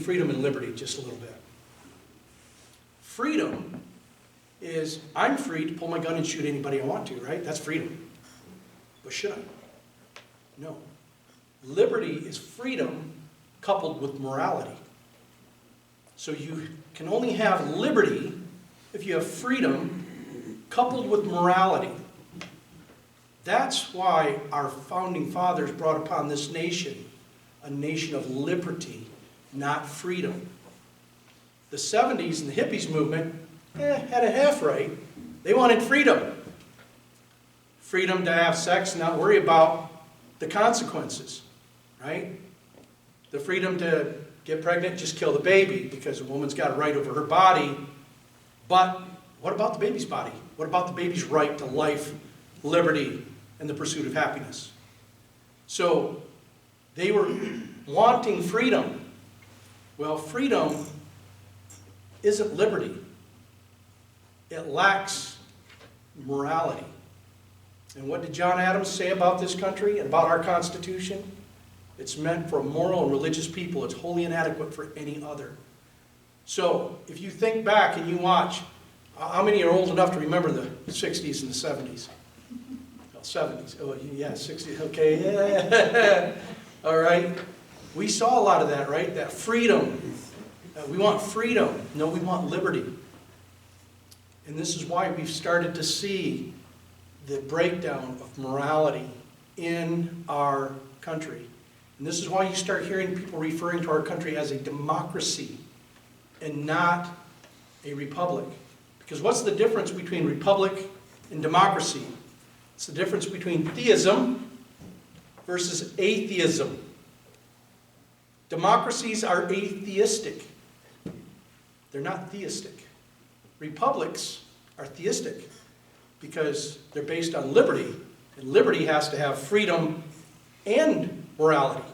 freedom and liberty just a little bit. Freedom is, I'm free to pull my gun and shoot anybody I want to, right? That's freedom. But should I? No. Liberty is freedom coupled with morality. So you can only have liberty if you have freedom coupled with morality. That's why our founding fathers brought upon this nation a nation of liberty, not freedom. The 70s and the hippies movement had a half right. They wanted freedom. Freedom to have sex and not worry about the consequences, right? The freedom to get pregnant, just kill the baby because a woman's got a right over her body. But what about the baby's body? What about the baby's right to life, liberty, and the pursuit of happiness? So they were wanting freedom. Well, freedom isn't liberty. It lacks morality. And what did John Adams say about this country and about our Constitution? It's meant for a moral and religious people. It's wholly inadequate for any other. So, if you think back and you watch, how many are old enough to remember the 60s and the 70s? Oh, 70s. Oh, yeah, 60s. Okay, yeah. All right. We saw a lot of that, right? That freedom. We want freedom. No, we want liberty. And this is why we've started to see the breakdown of morality in our country. And this is why you start hearing people referring to our country as a democracy and not a republic. Because what's the difference between republic and democracy? It's the difference between theism versus atheism. Democracies are atheistic. They're not theistic. Republics are theistic because they're based on liberty, and liberty has to have freedom and morality.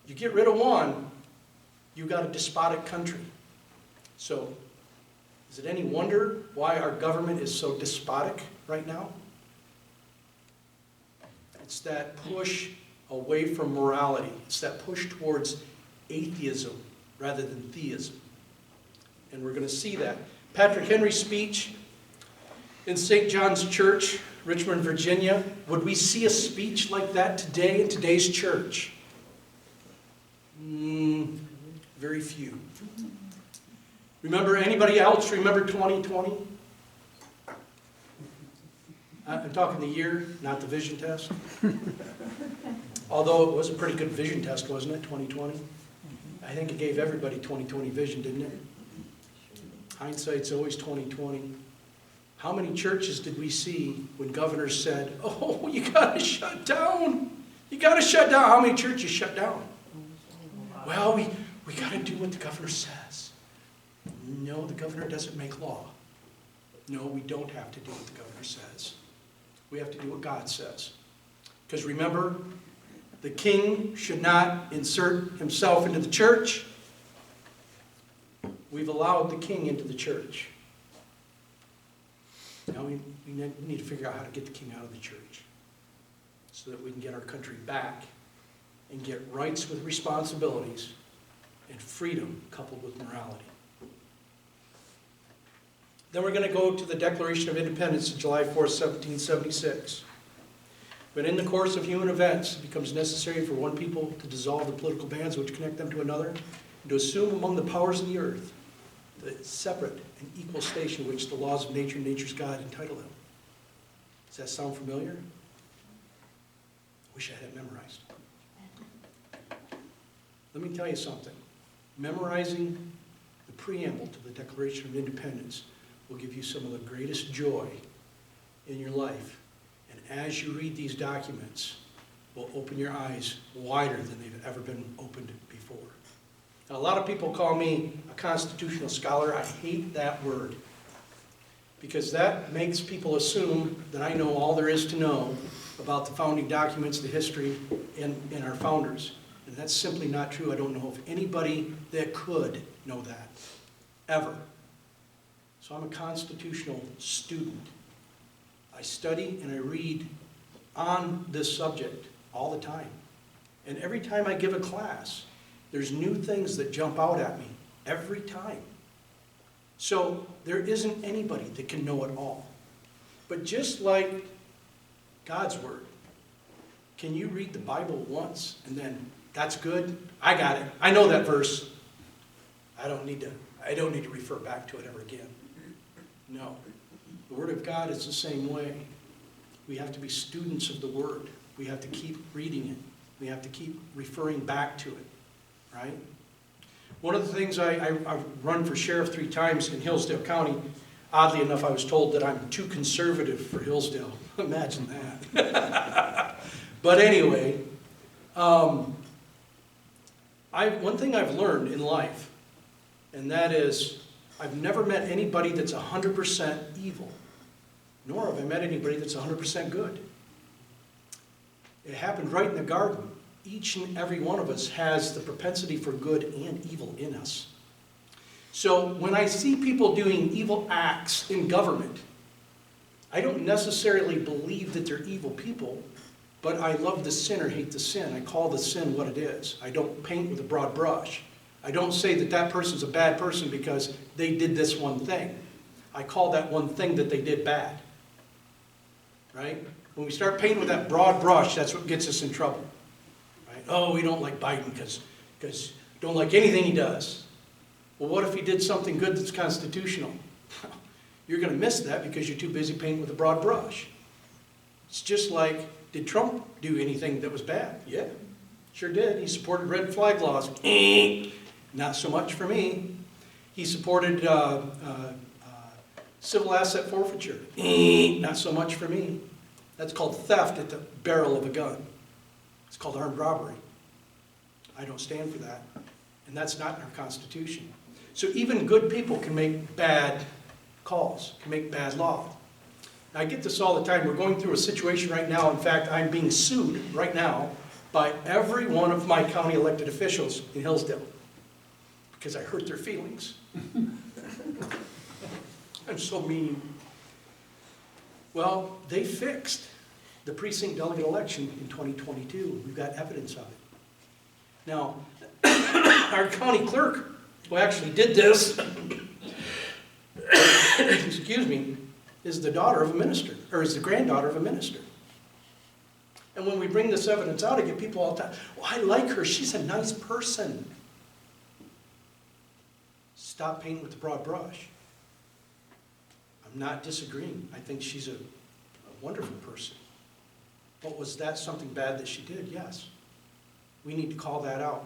You get rid of one, you've got a despotic country. So, is it any wonder why our government is so despotic right now? It's that push away from morality. It's that push towards atheism rather than theism. And we're going to see that. Patrick Henry's speech in St. John's Church, Richmond, Virginia. Would we see a speech like that today in today's church? Very few. Remember, anybody else remember 2020? I'm talking the year, not the vision test. Although it was a pretty good vision test, wasn't it, 2020? I think it gave everybody 2020 vision, didn't it? Hindsight's always 2020. How many churches did we see when governors said, oh, you gotta shut down. You gotta shut down. How many churches shut down? Well, we gotta do what the governor says. No, the governor doesn't make law. No, we don't have to do what the governor says. We have to do what God says. Because remember, the king should not insert himself into the church. We've allowed the king into the church. Now we need to figure out how to get the king out of the church so that we can get our country back and get rights with responsibilities and freedom coupled with morality. Then we're going to go to the Declaration of Independence of July 4th, 1776. But in the course of human events, it becomes necessary for one people to dissolve the political bands which connect them to another, and to assume among the powers of the earth the separate and equal station which the laws of nature and nature's God entitle them. Does that sound familiar? I wish I had it memorized. Let me tell you something. Memorizing the preamble to the Declaration of Independence will give you some of the greatest joy in your life. And as you read these documents, will open your eyes wider than they've ever been opened before. Now, a lot of people call me a constitutional scholar. I hate that word because that makes people assume that I know all there is to know about the founding documents, the history, and our founders. And that's simply not true. I don't know of anybody that could know that, ever. So I'm a constitutional student. I study and I read on this subject all the time. And every time I give a class, There's new things that jump out at me every time. So there isn't anybody that can know it all. But just like God's Word, can you read the Bible once and then, that's good, I got it, I know that verse, I don't need to refer back to it ever again. No. The Word of God is the same way. We have to be students of the Word. We have to keep reading it. We have to keep referring back to it, right? One of the things I've run for sheriff 3 times in Hillsdale County. Oddly enough, I was told that I'm too conservative for Hillsdale. Imagine that. But anyway, one thing I've learned in life, and that is I've never met anybody that's 100% evil, nor have I met anybody that's 100% good. It happened right in the garden. Each and every one of us has the propensity for good and evil in us. So when I see people doing evil acts in government, I don't necessarily believe that they're evil people, but I love the sin or hate the sin. I call the sin what it is. I don't paint with a broad brush. I don't say that that person's a bad person because they did this one thing. I call that one thing that they did bad. Right? When we start painting with that broad brush, that's what gets us in trouble. Right? Oh, we don't like Biden because we don't like anything he does. Well, what if he did something good that's constitutional? You're going to miss that because you're too busy painting with a broad brush. It's just like, did Trump do anything that was bad? Yeah, sure did. He supported red flag laws. Not so much for me. He supported civil asset forfeiture. Not so much for me. That's called theft at the barrel of a gun. It's called armed robbery. I don't stand for that. And that's not in our Constitution. So even good people can make bad calls, can make bad law. I get this all the time. We're going through a situation right now. In fact, I'm being sued right now by every one of my county elected officials in Hillsdale because I hurt their feelings. I'm so mean. Well, they fixed the precinct delegate election in 2022. We've got evidence of it. Now, our county clerk, who actually did this, excuse me, is the daughter of a minister, or is the granddaughter of a minister. And when we bring this evidence out, I get people all the time, well, I like her, she's a nice person. Stop painting with the broad brush. I'm not disagreeing. I think she's a wonderful person. But was that something bad that she did? Yes. We need to call that out.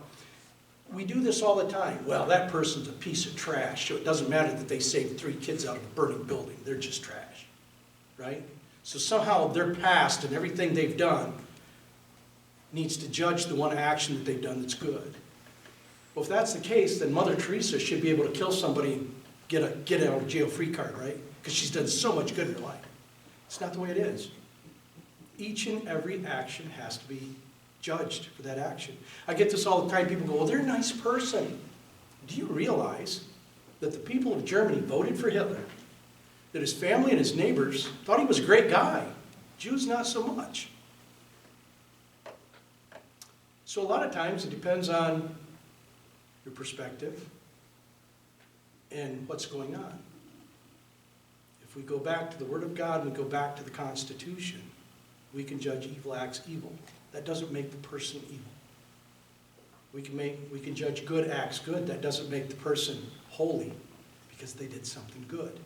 We do this all the time. Well, that person's a piece of trash, so it doesn't matter that they saved 3 kids out of a burning building. They're just trash, right? So somehow their past and everything they've done needs to judge the one action that they've done that's good. Well, if that's the case, then Mother Teresa should be able to kill somebody and get a get out of jail free card, right? Because she's done so much good in her life. It's not the way it is. Each and every action has to be judged for that action. I get this all the time. People go, well, they're a nice person. Do you realize that the people of Germany voted for Hitler? That his family and his neighbors thought he was a great guy. Jews, not so much. So a lot of times it depends on your perspective and what's going on. If we go back to the Word of God, we go back to the Constitution, we can judge evil acts evil. That doesn't make the person evil. We can judge good acts good. That doesn't make the person holy because they did something good.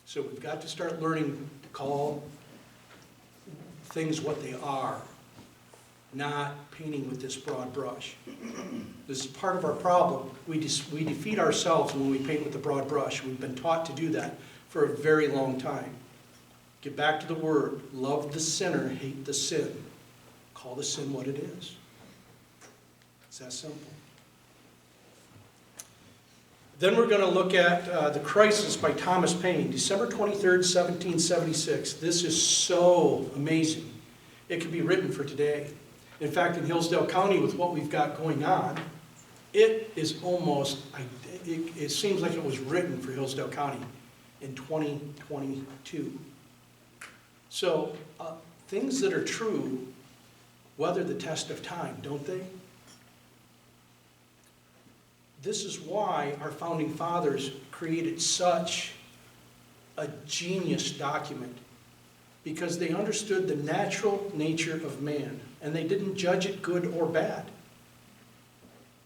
So we've got to start learning to call things what they are, not painting with this broad brush. This is part of our problem. We defeat ourselves when we paint with the broad brush. We've been taught to do that for a very long time. Get back to the Word. Love the sinner, hate the sin. Call the sin what it is. It's that simple. Then we're going to look at The Crisis by Thomas Paine, December 23rd, 1776. This is so amazing. It could be written for today. In fact, in Hillsdale County, with what we've got going on, it is almost, it seems like it was written for Hillsdale County in 2022. So, things that are true weather the test of time, don't they? This is why our founding fathers created such a genius document, because they understood the natural nature of man, and they didn't judge it good or bad.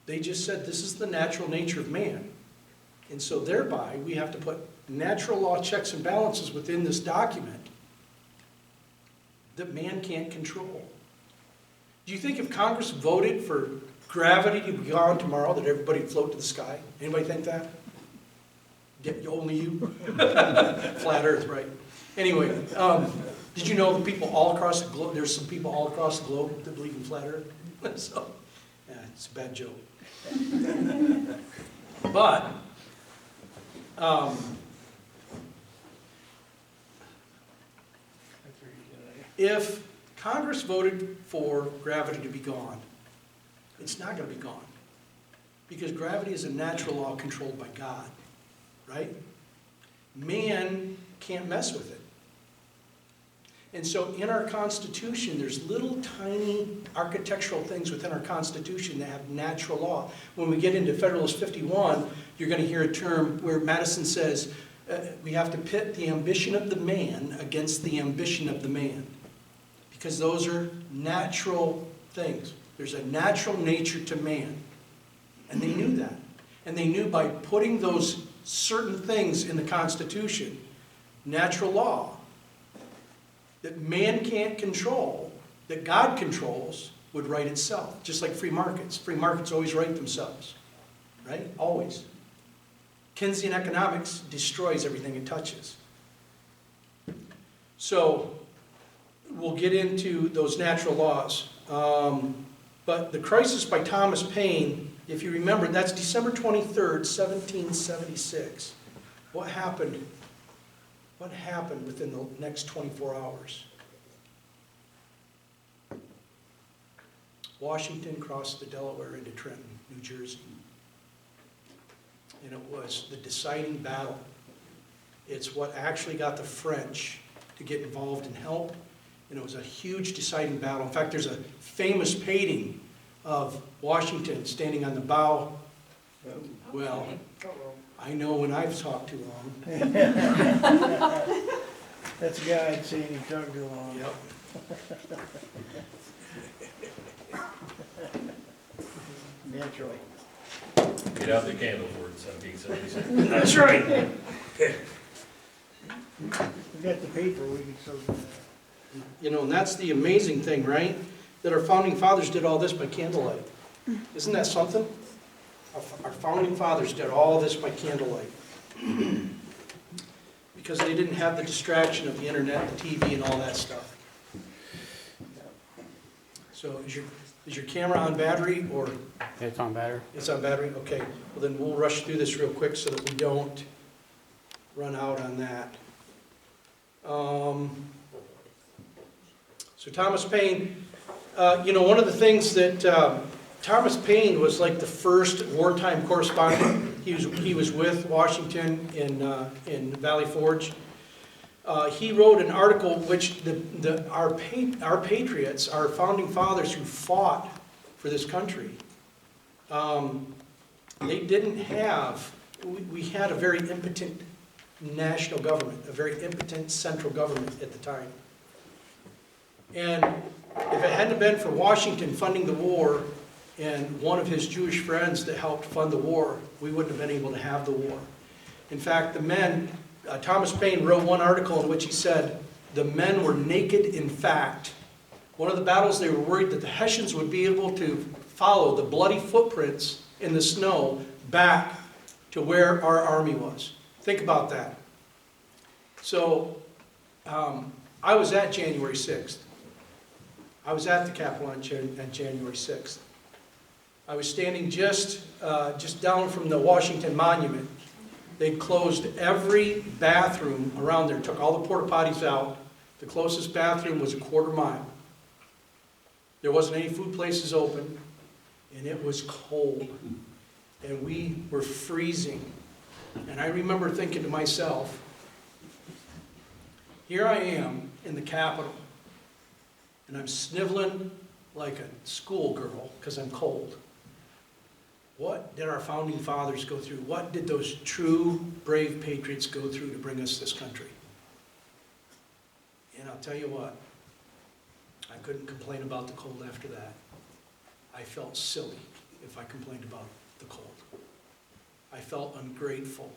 They just said, this is the natural nature of man. And so thereby, we have to put natural law checks and balances within this document that man can't control. Do you think if Congress voted for gravity to be gone tomorrow, that everybody would float to the sky? Anybody think that? Only you? Flat Earth, right? Anyway, did you know that people all across the globe, there's some people all across the globe that believe in flat Earth? So, yeah, it's a bad joke. But, if Congress voted for gravity to be gone, it's not going to be gone. Because gravity is a natural law controlled by God, right? Man can't mess with it. And so in our Constitution, there's little tiny architectural things within our Constitution that have natural law. When we get into Federalist 51, you're going to hear a term where Madison says, we have to pit the ambition of the man against the ambition of the man. Because those are natural things. There's a natural nature to man. And they knew that. And they knew by putting those certain things in the Constitution, natural law, that man can't control, that God controls, would right itself. Just like free markets. Free markets always right themselves. Right? Always. Keynesian economics destroys everything it touches. So, we'll get into those natural laws. But The Crisis by Thomas Paine, if you remember, that's December 23rd, 1776. What happened? What happened within the next 24 hours? Washington crossed the Delaware into Trenton, New Jersey. And it was the deciding battle. It's what actually got the French to get involved and help. And it was a huge deciding battle. In fact, there's a famous painting of Washington standing on the bow. Well, I know when I've talked too long. That's a guy I'd seen, he talked too long. Yep. Naturally. Get out the candle for it, 1776. That's right. We got the paper, we can show that. You know, and that's the amazing thing, right? That our founding fathers did all this by candlelight. Isn't that something? Our founding fathers did all this by candlelight. Because they didn't have the distraction of the internet, the TV, and all that stuff. So is your camera on battery, or? It's on battery. It's on battery? Okay. Well, then we'll rush through this real quick so that we don't run out on that. So Thomas Paine, you know, one of the things that Thomas Paine was like the first wartime correspondent. He was with Washington in Valley Forge. He wrote an article which our patriots, our founding fathers who fought for this country, they didn't have. We had a very impotent national government, a very impotent central government at the time. And if it hadn't been for Washington funding the war and one of his Jewish friends that helped fund the war, we wouldn't have been able to have the war. In fact, the men, Thomas Paine wrote one article in which he said, the men were naked in fact. One of the battles, they were worried that the Hessians would be able to follow the bloody footprints in the snow back to where our army was. Think about that. So, I was at January 6th. I was at the Capitol on January 6th. I was standing just down from the Washington Monument. They'd closed every bathroom around there, took all the porta potties out. The closest bathroom was a quarter mile. There wasn't any food places open, and it was cold. And we were freezing. And I remember thinking to myself, here I am in the Capitol, and I'm sniveling like a schoolgirl because I'm cold. What did our founding fathers go through? What did those true, brave patriots go through to bring us this country? And I'll tell you what, I couldn't complain about the cold after that. I felt silly if I complained about the cold. I felt ungrateful.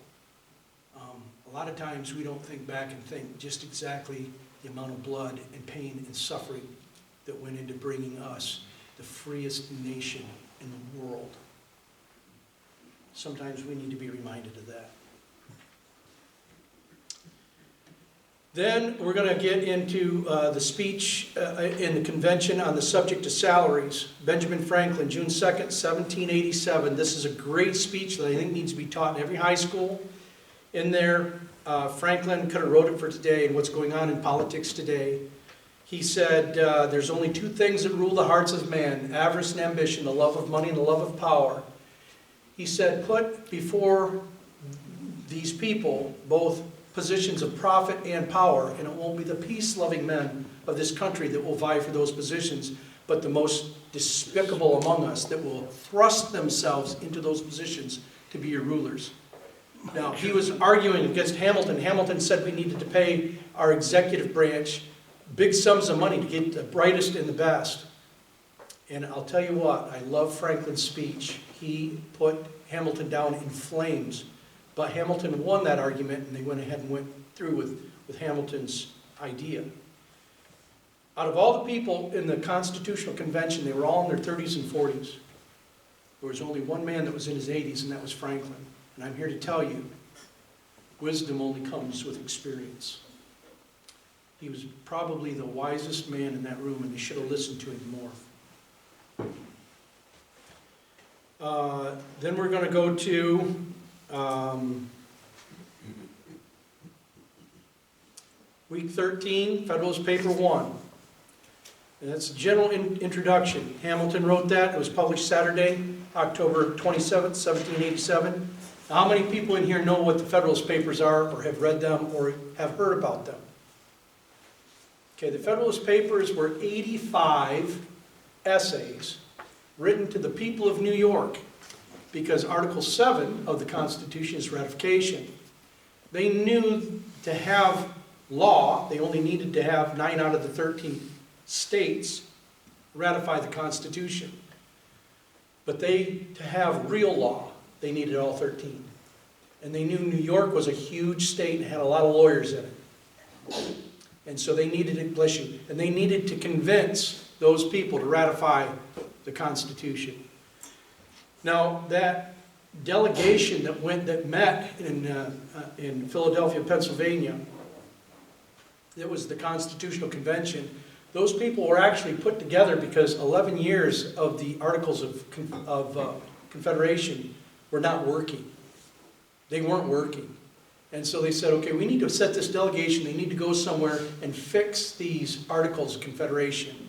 A lot of times we don't think back and think just exactly the amount of blood and pain and suffering that went into bringing us the freest nation in the world. Sometimes we need to be reminded of that. Then we're going to get into the speech in the convention on the subject of salaries. Benjamin Franklin, June 2nd, 1787. This is a great speech that I think needs to be taught in every high school. In there, Franklin could have wrote it for today and what's going on in politics today. He said, there's only two things that rule the hearts of man, avarice and ambition, the love of money and the love of power. He said, put before these people both positions of profit and power, and it won't be the peace-loving men of this country that will vie for those positions, but the most despicable among us that will thrust themselves into those positions to be your rulers. Now, he was arguing against Hamilton. Hamilton said we needed to pay our executive branch big sums of money to get the brightest and the best. And I'll tell you what, I love Franklin's speech. He put Hamilton down in flames. But Hamilton won that argument, and they went ahead and went through with Hamilton's idea. Out of all the people in the Constitutional Convention, they were all in their 30s and 40s. There was only one man that was in his 80s, and that was Franklin. And I'm here to tell you, wisdom only comes with experience. He was probably the wisest man in that room, and they should have listened to him more. Then we're going to go to week 13, Federalist Paper 1. And that's a general introduction. Hamilton wrote that. It was published Saturday, October 27th, 1787. Now, how many people in here know what the Federalist Papers are, or have read them, or have heard about them? Okay, the Federalist Papers were 85 essays written to the people of New York, because Article 7 of the Constitution is ratification. They knew to have law, they only needed to have 9 out of the 13 states ratify the Constitution. But to have real law, they needed all 13. And they knew New York was a huge state and had a lot of lawyers in it. And so they needed it, bless you, and they needed to convince those people to ratify the Constitution. Now, that delegation that met in Philadelphia, Pennsylvania, that was the Constitutional Convention, those people were actually put together because 11 years of the Articles of Confederation were not working. They weren't working. And so they said, okay, we need to set this delegation, they need to go somewhere and fix these Articles of Confederation.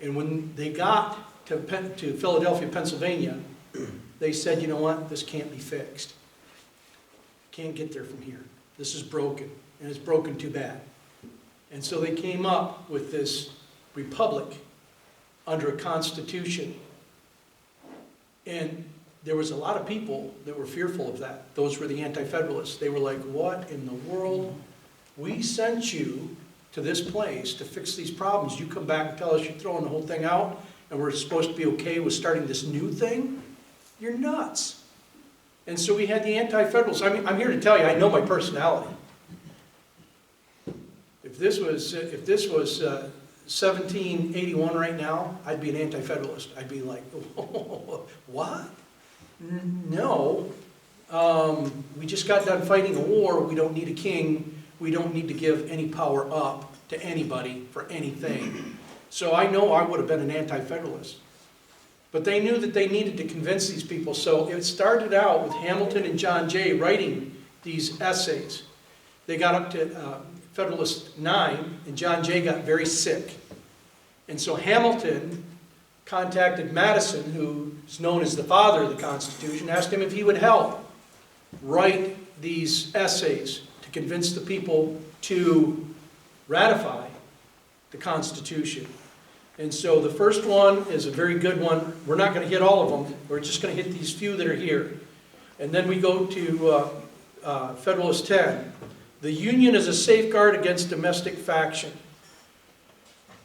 And when they got to Philadelphia, Pennsylvania, they said, you know what, this can't be fixed. Can't get there from here. This is broken, and it's broken too bad. And so they came up with this republic under a constitution. And there was a lot of people that were fearful of that. Those were the anti-federalists. They were like, what in the world? We sent you to this place to fix these problems. You come back and tell us you're throwing the whole thing out and we're supposed to be okay with starting this new thing? You're nuts. And so we had the anti-federalists. I'm here to tell you, I know my personality. If this was 1781 right now, I'd be an anti-federalist. I'd be like, what? No. We just got done fighting a war. We don't need a king. We don't need to give any power up to anybody for anything. So I know I would have been an anti-federalist. But they knew that they needed to convince these people. So it started out with Hamilton and John Jay writing these essays. They got up to Federalist 9, and John Jay got very sick. And so Hamilton contacted Madison, who's known as the father of the Constitution, asked him if he would help write these essays to convince the people to ratify the Constitution. And so the first one is a very good one. We're not going to hit all of them. We're just going to hit these few that are here. And then we go to Federalist 10. The Union is a safeguard against domestic faction.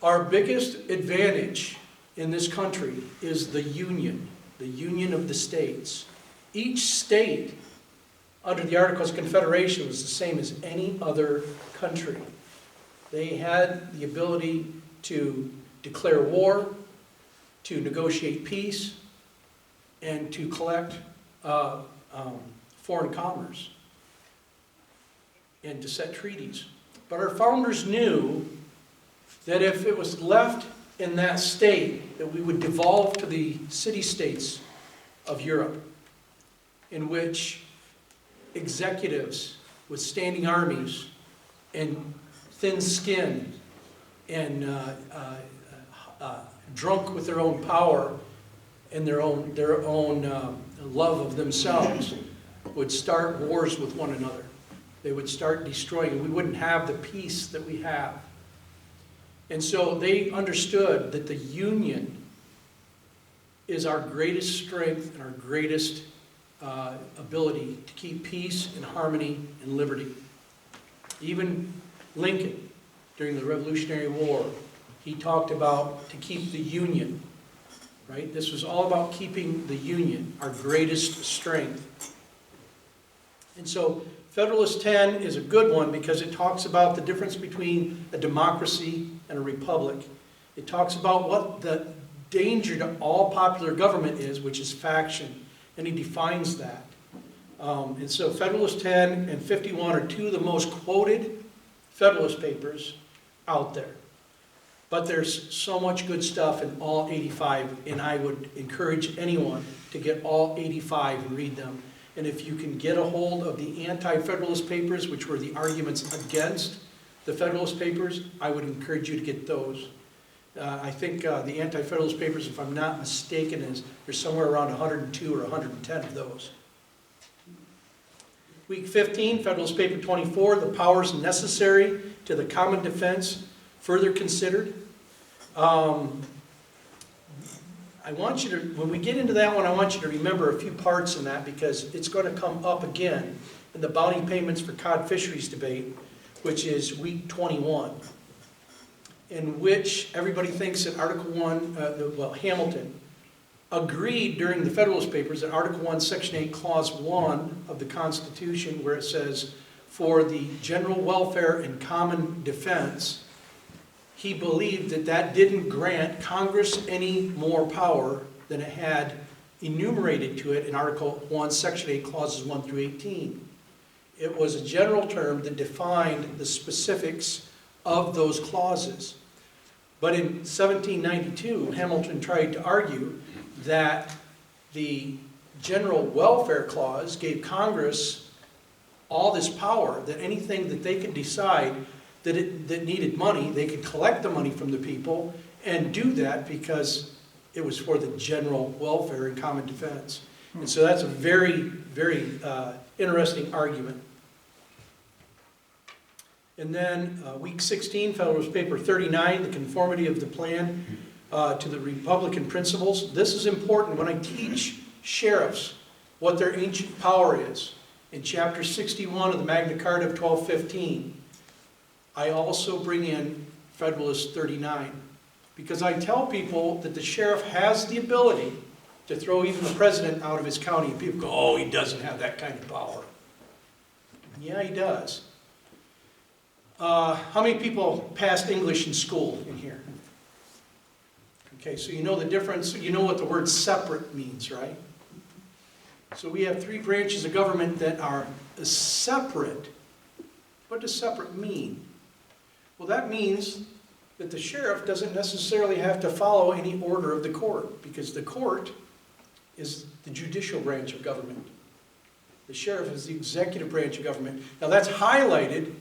Our biggest advantage in this country is the Union of the states. Each state under the Articles of Confederation was the same as any other country. They had the ability to declare war, to negotiate peace, and to collect foreign commerce, and to set treaties. But our founders knew that if it was left in that state, that we would devolve to the city-states of Europe, in which executives with standing armies and thin skin and drunk with their own power and their own love of themselves would start wars with one another. They would start destroying, and we wouldn't have the peace that we have. And so they understood that the Union is our greatest strength and our greatest ability to keep peace and harmony and liberty. Even Lincoln, during the Revolutionary War, he talked about to keep the Union, right? This was all about keeping the Union, our greatest strength. And so Federalist 10 is a good one because it talks about the difference between a democracy and a republic. It talks about what the danger to all popular government is, which is faction, and he defines that. And so Federalist 10 and 51 are two of the most quoted Federalist papers out there. But there's so much good stuff in all 85, and I would encourage anyone to get all 85 and read them. And if you can get a hold of the anti-Federalist papers, which were the arguments against the Federalist papers, I would encourage you to get those. I think the anti-Federalist papers, if I'm not mistaken, there's somewhere around 102 or 110 of those. Week 15, Federalist Paper 24, the powers necessary to the common defense further considered. I want you to, when we get into that one, I want you to remember a few parts in that because it's going to come up again in the bounty payments for cod fisheries debate, which is week 21, in which everybody thinks that Article 1, Hamilton agreed during the Federalist Papers that Article 1, Section 8, Clause 1 of the Constitution, where it says, for the general welfare and common defense, he believed that that didn't grant Congress any more power than it had enumerated to it in Article 1, Section 8, Clauses 1 through 18. It was a general term that defined the specifics of those clauses. But in 1792, Hamilton tried to argue that the General Welfare Clause gave Congress all this power, that anything that they could decide that needed money, they could collect the money from the people and do that because it was for the general welfare and common defense. And so that's a very, very interesting argument. And then week 16, Federalist Paper 39, the conformity of the plan to the Republican principles. This is important when I teach sheriffs what their ancient power is. In chapter 61 of the Magna Carta of 1215, I also bring in Federalist 39 because I tell people that the sheriff has the ability to throw even the president out of his county. And people go, oh, he doesn't have that kind of power. Yeah, he does. How many people passed English in school in here? Okay, so you know the difference, you know what the word separate means, right? So we have three branches of government that are separate. What does separate mean? Well, that means that the sheriff doesn't necessarily have to follow any order of the court, because the court is the judicial branch of government. The sheriff is the executive branch of government. Now that's highlighted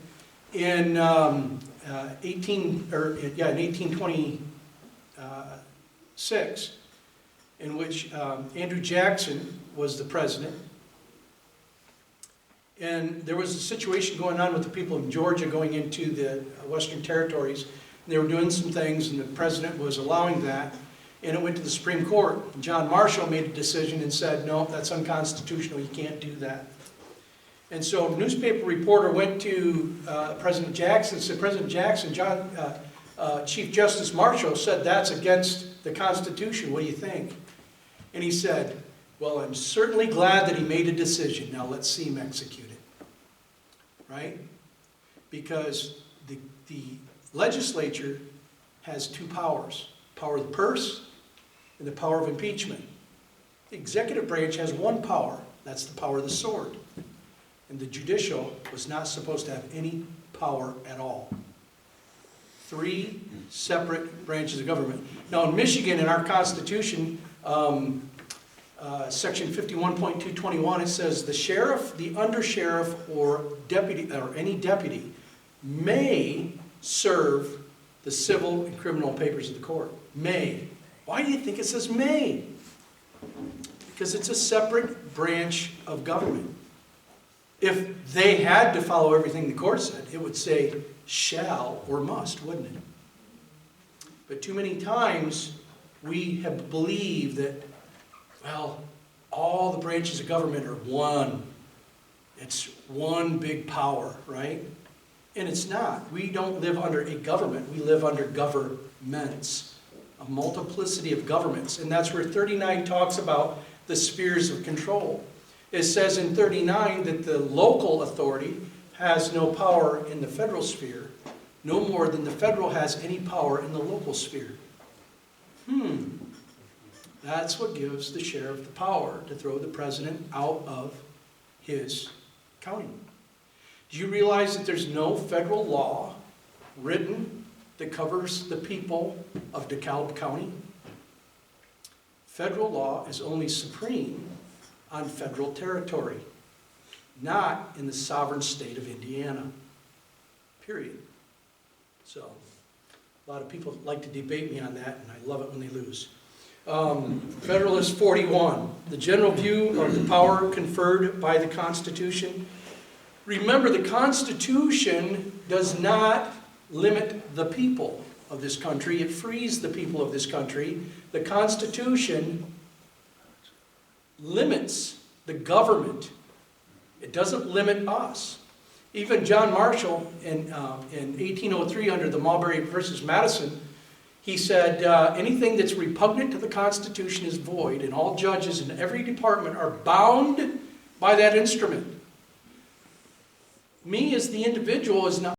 in 1826, in which Andrew Jackson was the president. And there was a situation going on with the people in Georgia going into the Western Territories. and they were doing some things, and the president was allowing that, and it went to the Supreme Court. And John Marshall made a decision and said, no, that's unconstitutional, you can't do that. And so a newspaper reporter went to President Jackson and said, President Jackson, Chief Justice Marshall said that's against the Constitution, what do you think? And he said, well, I'm certainly glad that he made a decision, now let's see him execute it. Right? Because the legislature has two powers, power of the purse and the power of impeachment. The executive branch has one power, that's the power of the sword. And the judicial was not supposed to have any power at all. Three separate branches of government. Now in Michigan, in our Constitution, Section 51.221, it says the sheriff, the undersheriff, or deputy, or any deputy may serve the civil and criminal papers of the court. May. Why do you think it says may? Because it's a separate branch of government. If they had to follow everything the court said, it would say shall or must, wouldn't it? But too many times we have believed that, well, all the branches of government are one. It's one big power, right? And it's not. We don't live under a government. We live under governments, a multiplicity of governments. And that's where 39 talks about the spheres of control. It says in 39 that the local authority has no power in the federal sphere, no more than the federal has any power in the local sphere. That's what gives the sheriff the power to throw the president out of his county. Do you realize that there's no federal law written that covers the people of DeKalb County? Federal law is only supreme on federal territory, not in the sovereign state of Indiana, period. So, a lot of people like to debate me on that, and I love it when they lose. Federalist 41, the general view of the power conferred by the Constitution. Remember, the Constitution does not limit the people of this country. It frees the people of this country. The Constitution limits the government. It doesn't limit us. Even John Marshall in 1803 under the Marbury versus Madison, he said, anything that's repugnant to the Constitution is void, and all judges in every department are bound by that instrument. Me as the individual is not